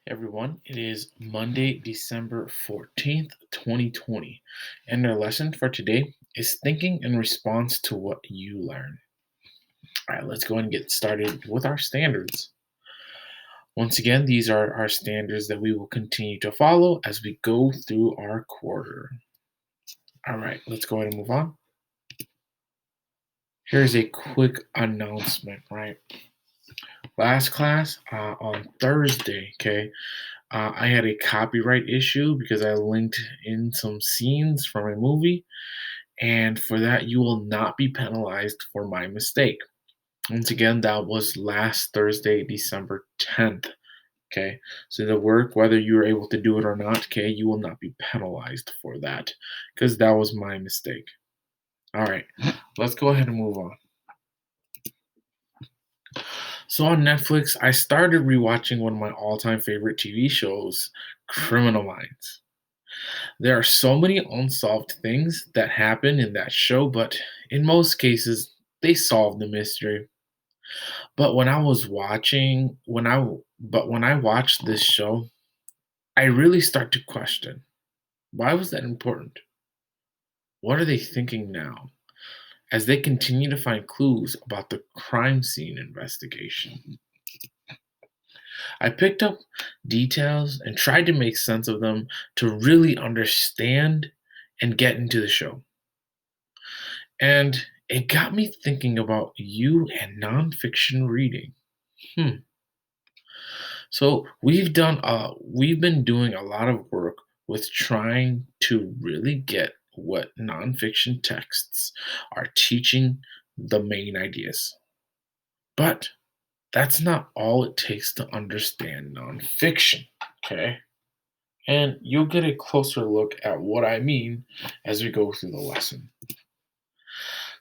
Everyone, it is Monday, December 14th, 2020, and our lesson for today is thinking in response to what you learn. All right, let's go ahead and get started with our standards. Once again, these are our standards that we will continue to follow as we go through our quarter. All right, let's go ahead and move on. Here's a quick announcement, right? Last class on Thursday, okay, I had a copyright issue because I linked in some scenes from a movie, and for that, you will not be penalized for my mistake. Once again, that was last Thursday, December 10th. Okay, so the work, whether you were able to do it or not, okay, you will not be penalized for that because that was my mistake. All right, let's go ahead and move on. So on Netflix, I started rewatching one of my all time favorite TV shows, Criminal Minds. There are so many unsolved things that happen in that show, but in most cases, they solve the mystery. But when I was watching, when I watched this show, I really start to question, why was that important? What are they thinking now as they continue to find clues about the crime scene investigation? I picked up details and tried to make sense of them to really understand and get into the show. And it got me thinking about you and nonfiction reading. Hmm. So we've been doing a lot of work with trying to really get what nonfiction texts are teaching the main ideas. But that's not all it takes to understand nonfiction. Okay. And you'll get a closer look at what I mean as we go through the lesson.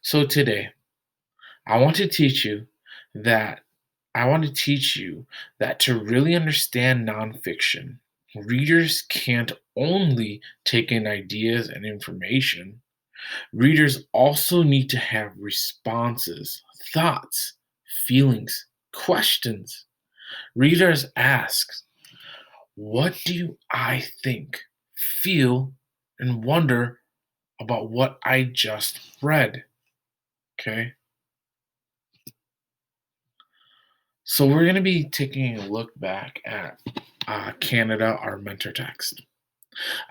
So today, I want to teach you that I want to teach you that to really understand nonfiction, readers can't only take in ideas and information. Readers also need to have responses, thoughts, feelings, questions. Readers ask, what do I think, feel, and wonder about what I just read? Okay. So we're going to be taking a look back at Canada, our mentor text.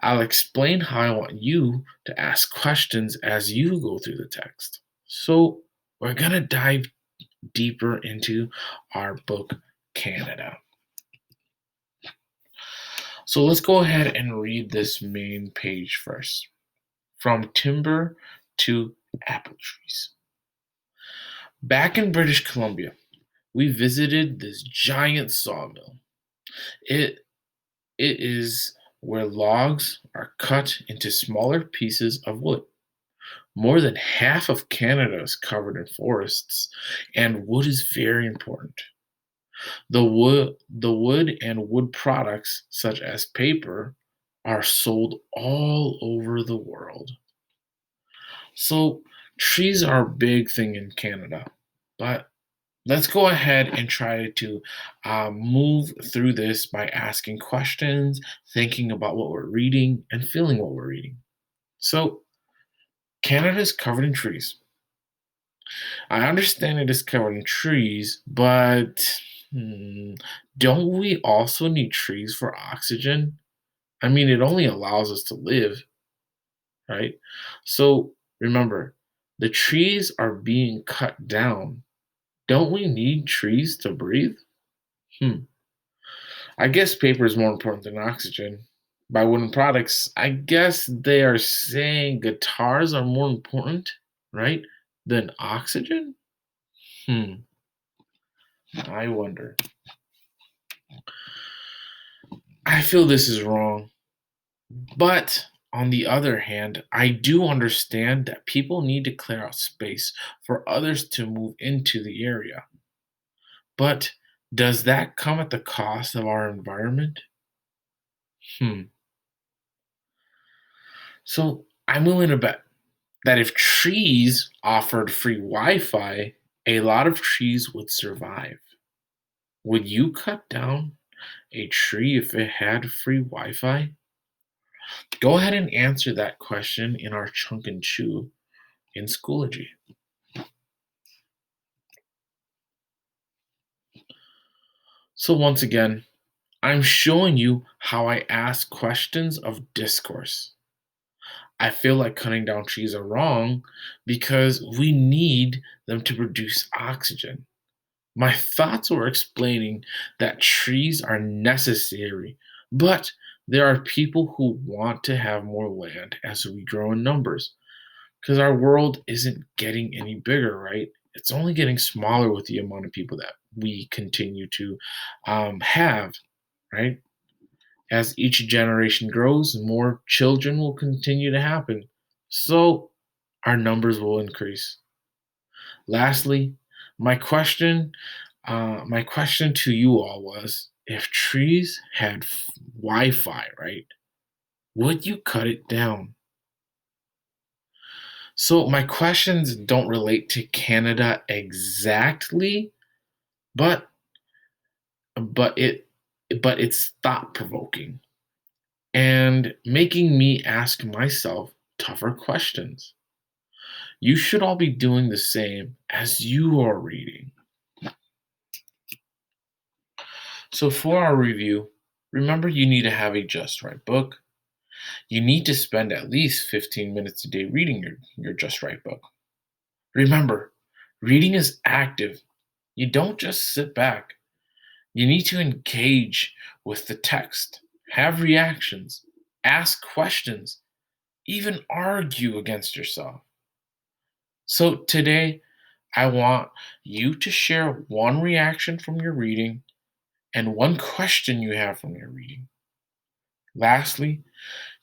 I'll explain how I want you to ask questions as you go through the text. So we're going to dive deeper into our book, Canada. So let's go ahead and read this main page first. From timber to apple trees. Back in British Columbia, we visited this giant sawmill. It It is where logs are cut into smaller pieces of wood. More than half of Canada is covered in forests, and wood is very important. The wood and wood products, such as paper, are sold all over the world. So, trees are a big thing in Canada, but let's go ahead and try to move through this by asking questions, thinking about what we're reading, and feeling what we're reading. So, Canada is covered in trees. I understand it is covered in trees, but don't we also need trees for oxygen? I mean, it only allows us to live, right? So, remember, the trees are being cut down. Don't we need trees to breathe? Hmm. I guess paper is more important than oxygen. By wooden products, I guess they are saying guitars are more important, right, than oxygen? Hmm, I wonder. I feel this is wrong. But on the other hand, I do understand that people need to clear out space for others to move into the area. But does that come at the cost of our environment? Hmm. So I'm willing to bet that if trees offered free Wi Fi, a lot of trees would survive. Would you cut down a tree if it had free Wi Fi? Go ahead and answer that question in our Chunk and Chew in Schoology. So, once again, I'm showing you how I ask questions of discourse. I feel like cutting down trees are wrong because we need them to produce oxygen. My thoughts were explaining that trees are necessary, but there are people who want to have more land as we grow in numbers because our world isn't getting any bigger, right? It's only getting smaller with the amount of people that we continue to have, right? As each generation grows, more children will continue to happen. So our numbers will increase. Lastly, my question, my question to you all was: if trees had Wi-Fi, right, would you cut it down? So my questions don't relate to Canada exactly, but but it but it's thought provoking and making me ask myself tougher questions. You should all be doing the same as you are reading. So, for our review, remember you need to have a just right book. You need to spend at least 15 minutes a day reading your just right book. Remember, reading is active. You don't just sit back, you need to engage with the text, have reactions, ask questions, even argue against yourself. So, today, I want you to share one reaction from your reading and one question you have from your reading. Lastly,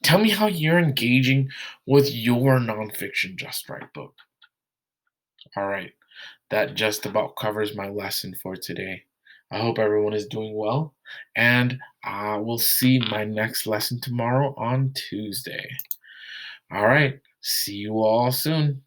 tell me how you're engaging with your nonfiction Just Right book. All right, that just about covers my lesson for today. I hope everyone is doing well, and I will see my next lesson tomorrow on Tuesday. All right, see you all soon.